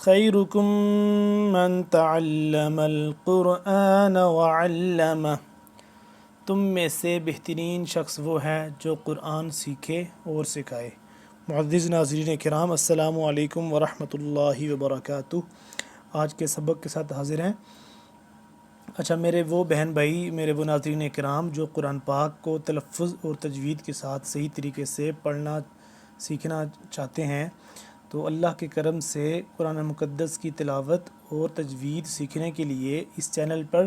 خیرکم من تعلم القرآن وعلمہ، تم میں سے بہترین شخص وہ ہے جو قرآن سیکھے اور سکھائے۔ معزز ناظرین کرام، السلام علیکم ورحمۃ اللہ وبرکاتہ۔ آج کے سبق کے ساتھ حاضر ہیں۔ اچھا، میرے وہ بہن بھائی، میرے وہ ناظرین کرام جو قرآن پاک کو تلفظ اور تجوید کے ساتھ صحیح طریقے سے پڑھنا سیکھنا چاہتے ہیں، تو اللہ کے کرم سے قرآن مقدس کی تلاوت اور تجوید سیکھنے کے لیے اس چینل پر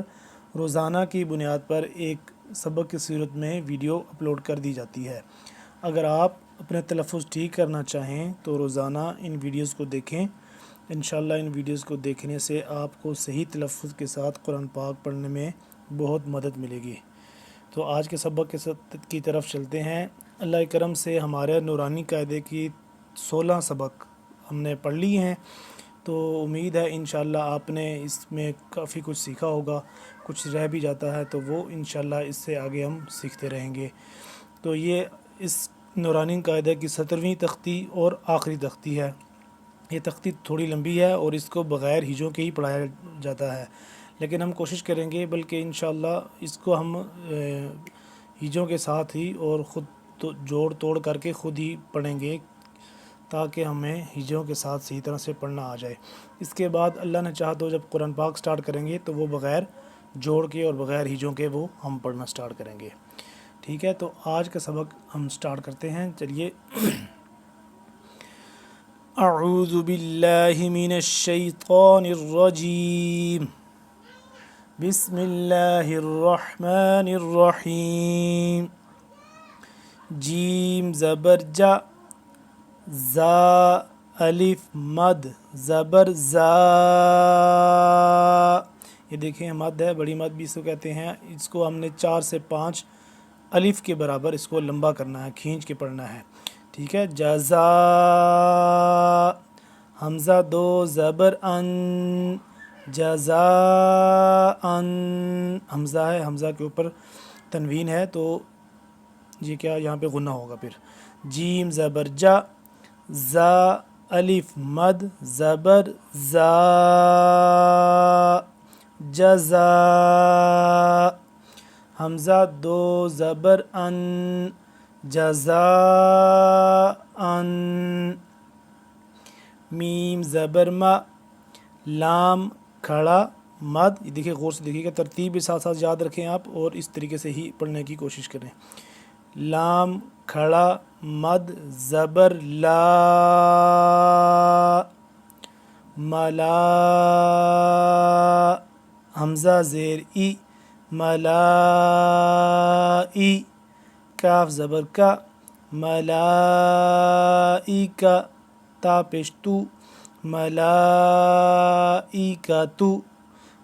روزانہ کی بنیاد پر ایک سبق کی صورت میں ویڈیو اپلوڈ کر دی جاتی ہے۔ اگر آپ اپنے تلفظ ٹھیک کرنا چاہیں تو روزانہ ان ویڈیوز کو دیکھیں۔ انشاءاللہ ان ویڈیوز کو دیکھنے سے آپ کو صحیح تلفظ کے ساتھ قرآن پاک پڑھنے میں بہت مدد ملے گی۔ تو آج کے سبق کی طرف چلتے ہیں۔ اللہ کے کرم سے ہمارے نورانی قاعدے کی 16 سبق ہم نے پڑھ لی ہیں، تو امید ہے انشاءاللہ آپ نے اس میں کافی کچھ سیکھا ہوگا۔ کچھ رہ بھی جاتا ہے تو وہ انشاءاللہ اس سے آگے ہم سیکھتے رہیں گے۔ تو یہ اس نورانی قاعدہ کی 17ویں تختی اور آخری تختی ہے۔ یہ تختی تھوڑی لمبی ہے اور اس کو بغیر ہجوں کے ہی پڑھایا جاتا ہے، لیکن ہم کوشش کریں گے بلکہ انشاءاللہ اس کو ہم ہجوں کے ساتھ ہی اور خود جوڑ توڑ کر کے خود ہی پڑھیں گے، تاکہ ہمیں ہجوں کے ساتھ صحیح طرح سے پڑھنا آ جائے۔ اس کے بعد اللہ نے چاہا تو جب قرآن پاک سٹارٹ کریں گے تو وہ بغیر جوڑ کے اور بغیر ہجوں کے وہ ہم پڑھنا سٹارٹ کریں گے۔ ٹھیک ہے، تو آج کا سبق ہم سٹارٹ کرتے ہیں۔ چلیے، اعوذ باللہ من الشیطان الرجیم، بسم اللہ الرحمن الرحیم۔ جیم زبر جا، زا الف مد زبر زا، یہ دیکھیں مد ہے، بڑی مد بھی اس کو کہتے ہیں۔ اس کو ہم نے 4 سے 5 الف کے برابر اس کو لمبا کرنا ہے، کھینچ کے پڑھنا ہے۔ ٹھیک ہے، جزا، حمزہ 2 زبر ان، جزا ان، حمزہ ہے، حمزہ کے اوپر تنوین ہے تو یہ کیا یہاں پہ غنہ ہوگا۔ پھر جیم زبر جا، زا الف مد زبر زا، جزا، حمزہ 2 زبر ان، جزا ان، میم زبر ما، لام کھڑا مد، یہ دیکھیں غور سے دیکھیے گا، ترتیب بھی ساتھ ساتھ یاد رکھیں آپ اور اس طریقے سے ہی پڑھنے کی کوشش کریں۔ لام کھڑا مد زبر لا، ملا، حمزہ زیر ای، ملائی، کاف زبر کا، ملائکہ، تا پیش تو، ملائکتو،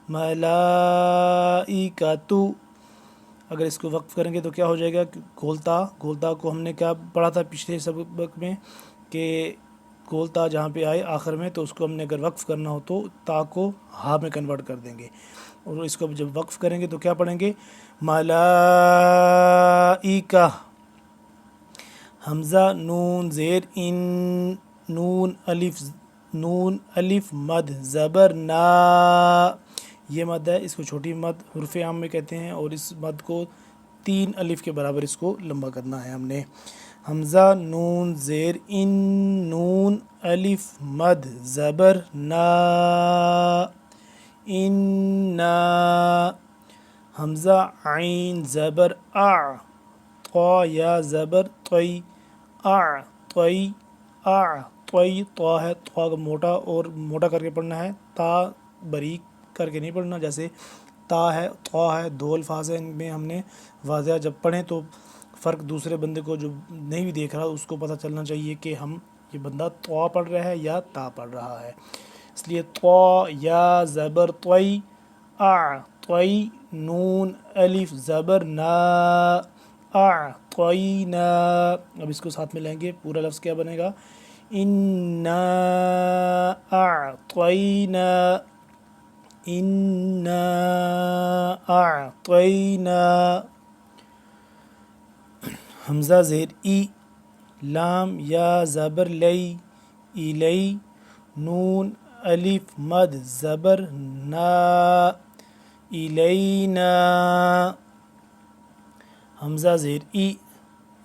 ملائکتو۔ اگر اس کو وقف کریں گے تو کیا ہو جائے گا، گولتا کو ہم نے کیا پڑھا تھا پچھلے سبق میں کہ گولتا جہاں پہ آئے آخر میں تو اس کو ہم نے اگر وقف کرنا ہو تو تا کو ہا میں کنورٹ کر دیں گے، اور اس کو جب وقف کریں گے تو کیا پڑھیں گے، ملائکہ۔ حمزہ نون زیر ان، نون الف مد زبر نا، یہ مد ہے، اس کو چھوٹی مد حرف عام میں کہتے ہیں، اور اس مد کو 3 الف کے برابر اس کو لمبا کرنا ہے ہم نے۔ حمزہ نون زیر ان، نون الف مد زبر نا، انا، حمزہ عین زبر اع، طا یا زبر طی، اع طی، اع طی، طا ہے، طا کا موٹا کر کے پڑھنا ہے، تا باریک کر کے نہیں پڑھنا۔ جیسے تا ہے، طا ہے، 2 الفاظ ہیں، ان میں ہم نے واضح جب پڑھیں تو فرق دوسرے بندے کو جو نہیں بھی دیکھ رہا اس کو پتہ چلنا چاہیے کہ ہم یہ بندہ طا پڑھ رہا ہے یا تا پڑھ رہا ہے۔ اس لیے طا یا زبر طی، اع طی، نون الف زبر نا، اعطینا۔ اب اس کو ساتھ میں لیں گے، پورا لفظ کیا بنے گا، انا اعطینا، انا اعطینا۔ حمزہ زیر ای، لام یا زبر لی، الی، نون الف مد زبر نا الینا حمزہ زیر ای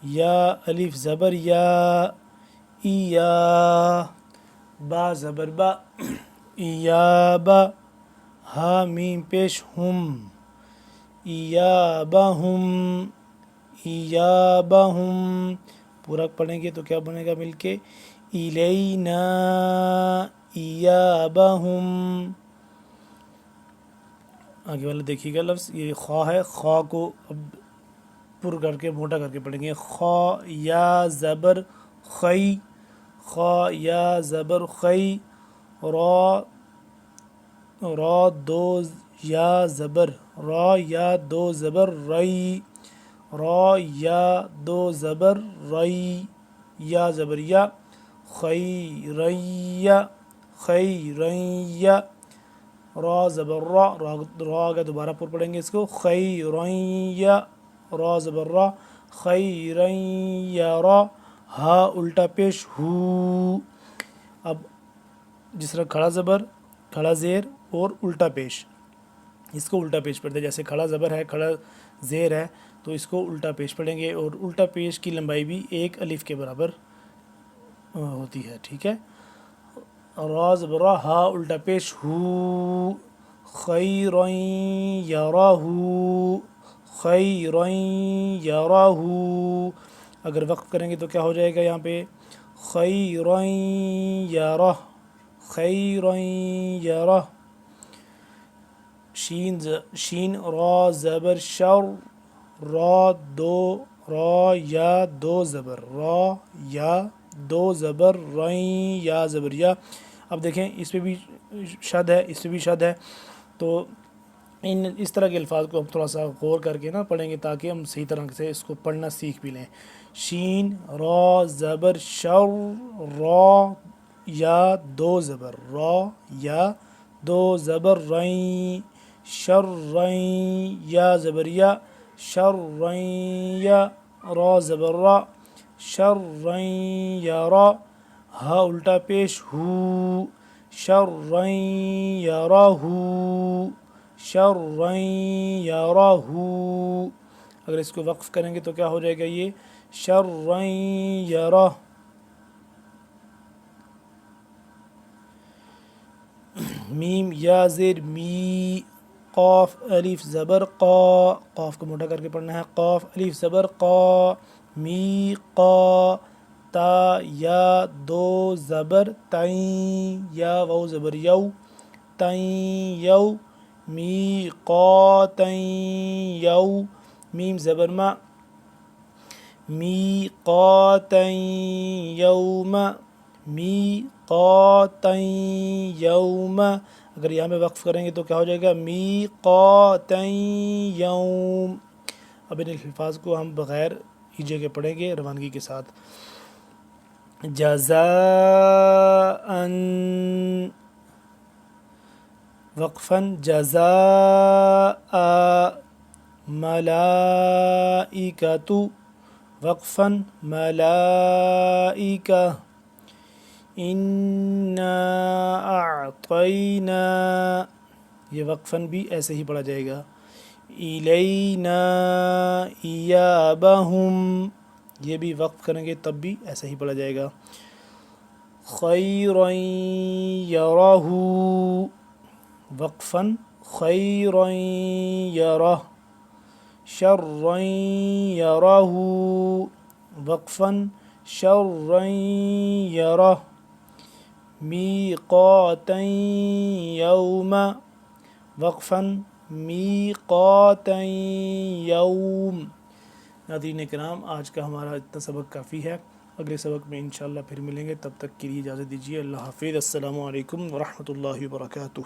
یا الف زبر یا ایا با زبر با ایابا ہا میم پیش ہم ایابہم ایابہم پورا پڑھیں گے تو کیا بنے گا مل کے الینا ایابہم. آگے والا دیکھیے گا لفظ یہ خا ہے، خا کو اب پر کر کے موٹا کر کے پڑھیں گے. خا یا زبر خی خا یا زبر خی را را دو یا زبر را یا دو زبر رئی را یا دو زبر رئی یا زبر یا خیریہ خیریہ را زبر را را کا دوبارہ پر پڑھیں گے اس کو خیریہ را زبر را خیریہ را ہا الٹا پیش ہو. اب جس طرح کھڑا زبر کھڑا زیر اور الٹا پیش، اس کو الٹا پیش پڑھتے ہیں. جیسے کھڑا زبر ہے کھڑا زیر ہے تو اس کو الٹا پیش پڑھیں گے، اور الٹا پیش کی لمبائی بھی ایک الف کے برابر ہوتی ہے. ٹھیک ہے، را زبر را ہا الٹا پیش ہو خیرا یراہ خیرا یراہ. اگر وقف کریں گے تو کیا ہو جائے گا یہاں پہ خیرا یراہ خیرا یراہ. شین را زبر شر را دو را یا دو زبر را یا دو زبر رئی یا زبر یا. اب دیکھیں اس پہ بھی شد ہے، اس پہ بھی شد ہے، تو اس طرح کے الفاظ کو ہم تھوڑا سا غور کر کے پڑھیں گے تاکہ ہم صحیح طرح سے اس کو پڑھنا سیکھ بھی لیں. شین را زبر شر را یا دو زبر را یا دو زبر رئی شر رئی یا زبر یا شر رئی یا را زبر را شر رئی یا را ہا الٹا پیش ہو شر رئی یا را ہو شر رئی یا را ہو. اگر اس کو وقف کریں گے تو کیا ہو جائے گا یہ شر رئی یا را. میم یا زیر می قاف الف زبر قا قاف کو موٹا کر کے پڑھنا ہے قاف الف زبر قا می قا تا یا دو زبر تائیں یا واو زبر یو تائیں یو می قا تائیں یو. میم زبر ما می قا تائیں یوم می قا تائیں یوم. اگر یہاں پہ وقف کریں گے تو کیا ہو جائے گا می قا تائیں یوم. اب ان الفاظ کو ہم بغیر ہجے کے پڑھیں گے روانگی کے ساتھ. جزاء وقفاً جزاء ملائکۃ وقفاً ملائکہ انا اعطینا یہ وقفاً بھی ایسے ہی پڑھا جائے گا. الینا ایابہم یہ بھی وقف کریں گے تب بھی ایسا ہی پڑھا جائے گا. خیرا یراہ وقفاً خیرا یراہ شرا یراہ وقفاً شرا یراہ میقاتا یوم وقفاً میقاتا یوم. ناظرین کرام آج کا ہمارا اتنا سبق کافی ہے، اگلے سبق میں انشاءاللہ پھر ملیں گے، تب تک کے لیے اجازت دیجیے. اللہ حافظ. السلام علیکم ورحمۃ اللہ وبرکاتہ.